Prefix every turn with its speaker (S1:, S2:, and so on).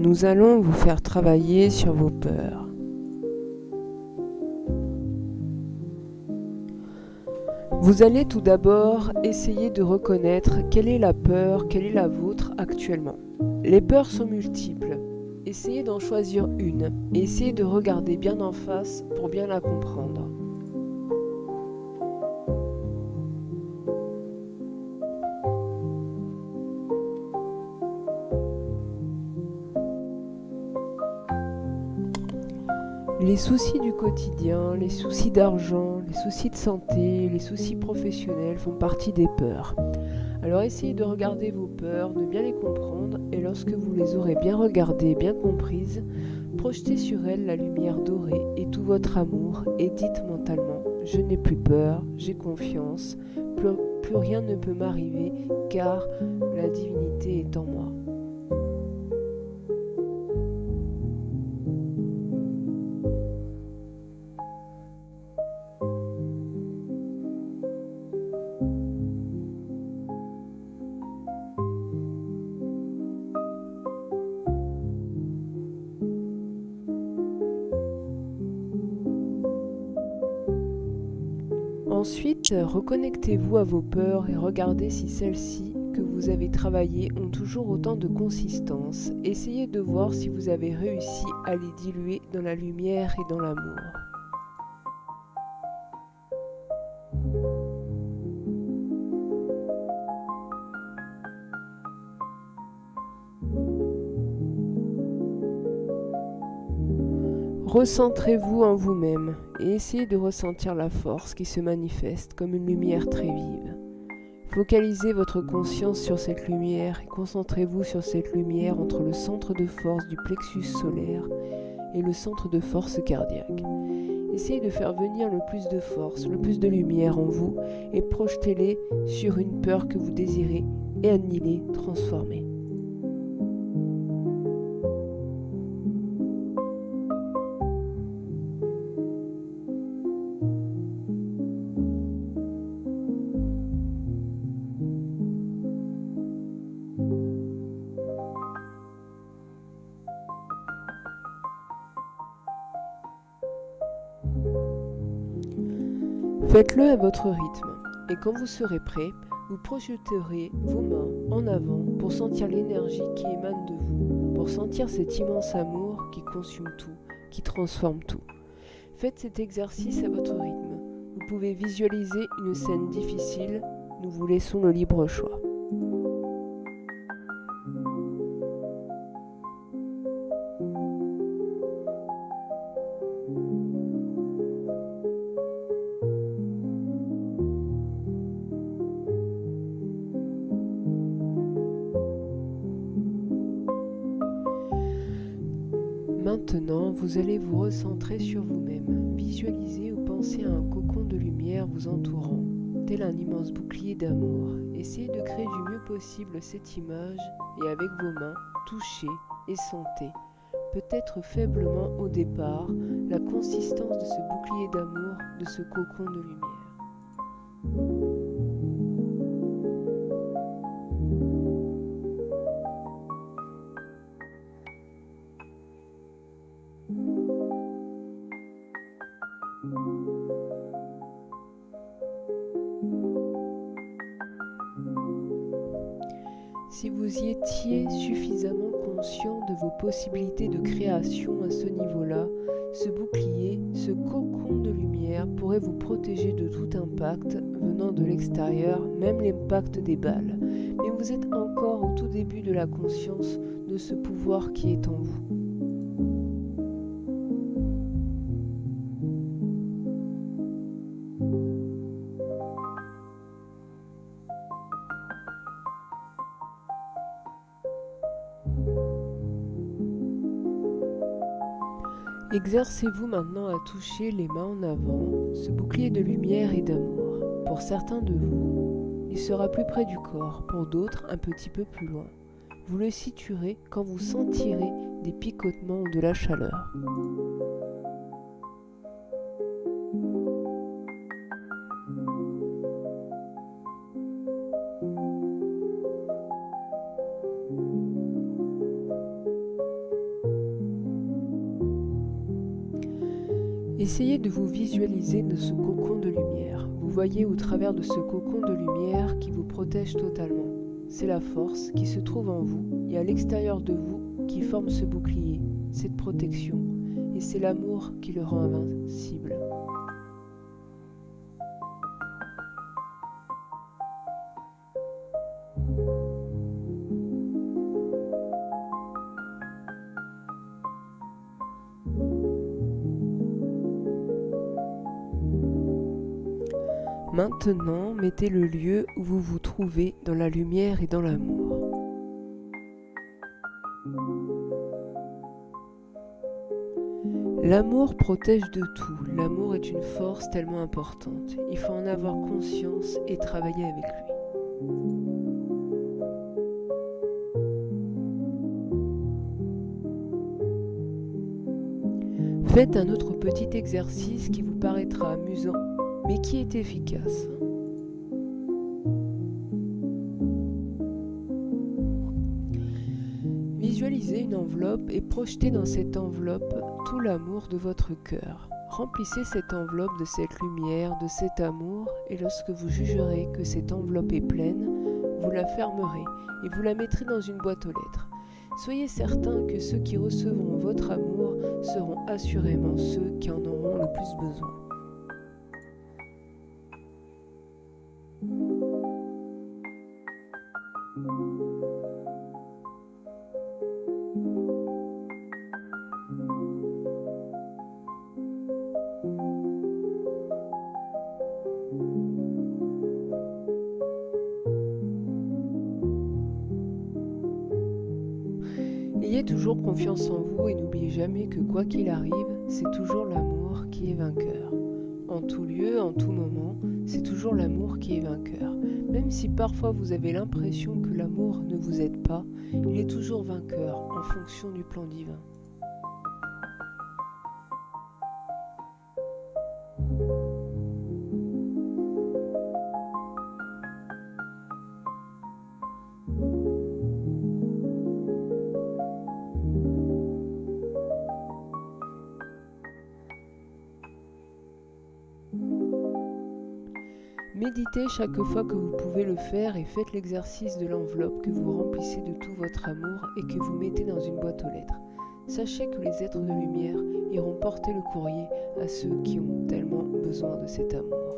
S1: Nous allons vous faire travailler sur vos peurs. Vous allez tout d'abord essayer de reconnaître quelle est la peur, quelle est la vôtre actuellement. Les peurs sont multiples. Essayez d'en choisir une et essayez de regarder bien en face pour bien la comprendre. Les soucis du quotidien, les soucis d'argent, les soucis de santé, les soucis professionnels font partie des peurs. Alors essayez de regarder vos peurs, de bien les comprendre et lorsque vous les aurez bien regardées, bien comprises, projetez sur elles la lumière dorée et tout votre amour et dites mentalement « Je n'ai plus peur, j'ai confiance, plus rien ne peut m'arriver car la divinité est en moi ». Ensuite, reconnectez-vous à vos peurs et regardez si celles-ci que vous avez travaillées ont toujours autant de consistance. Essayez de voir si vous avez réussi à les diluer dans la lumière et dans l'amour. Recentrez-vous en vous-même et essayez de ressentir la force qui se manifeste comme une lumière très vive. Focalisez votre conscience sur cette lumière et concentrez-vous sur cette lumière entre le centre de force du plexus solaire et le centre de force cardiaque. Essayez de faire venir le plus de force, le plus de lumière en vous et projetez-les sur une peur que vous désirez et annihiler, transformer. Faites-le à votre rythme et quand vous serez prêt, vous projeterez vos mains en avant pour sentir l'énergie qui émane de vous, pour sentir cet immense amour qui consume tout, qui transforme tout. Faites cet exercice à votre rythme. Vous pouvez visualiser une scène difficile, nous vous laissons le libre choix. Maintenant, vous allez vous recentrer sur vous-même. Visualisez ou pensez à un cocon de lumière vous entourant, tel un immense bouclier d'amour. Essayez de créer du mieux possible cette image et avec vos mains, touchez et sentez, peut-être faiblement au départ, la consistance de ce bouclier d'amour, de ce cocon de lumière. Si vous y étiez suffisamment conscient de vos possibilités de création à ce niveau-là, ce bouclier, ce cocon de lumière pourrait vous protéger de tout impact venant de l'extérieur, même l'impact des balles. Mais vous êtes encore au tout début de la conscience de ce pouvoir qui est en vous. Exercez-vous maintenant à toucher les mains en avant, ce bouclier de lumière et d'amour. Pour certains de vous, il sera plus près du corps, pour d'autres un petit peu plus loin. Vous le situerez quand vous sentirez des picotements ou de la chaleur. Essayez de vous visualiser dans ce cocon de lumière. Vous voyez au travers de ce cocon de lumière qui vous protège totalement. C'est la force qui se trouve en vous et à l'extérieur de vous qui forme ce bouclier, cette protection. Et c'est l'amour qui le rend invincible. Maintenant, mettez le lieu où vous vous trouvez dans la lumière et dans l'amour. L'amour protège de tout. L'amour est une force tellement importante. Il faut en avoir conscience et travailler avec lui. Faites un autre petit exercice qui vous paraîtra amusant, mais qui est efficace. Visualisez une enveloppe et projetez dans cette enveloppe tout l'amour de votre cœur. Remplissez cette enveloppe de cette lumière, de cet amour, et lorsque vous jugerez que cette enveloppe est pleine, vous la fermerez et vous la mettrez dans une boîte aux lettres. Soyez certain que ceux qui recevront votre amour seront assurément ceux qui en auront le plus besoin. Ayez toujours confiance en vous et n'oubliez jamais que quoi qu'il arrive, c'est toujours l'amour qui est vainqueur. En tout lieu, en tout moment, c'est toujours l'amour qui est vainqueur. Même si parfois vous avez l'impression que l'amour ne vous aide pas, il est toujours vainqueur en fonction du plan divin. Méditez chaque fois que vous pouvez le faire et faites l'exercice de l'enveloppe que vous remplissez de tout votre amour et que vous mettez dans une boîte aux lettres. Sachez que les êtres de lumière iront porter le courrier à ceux qui ont tellement besoin de cet amour.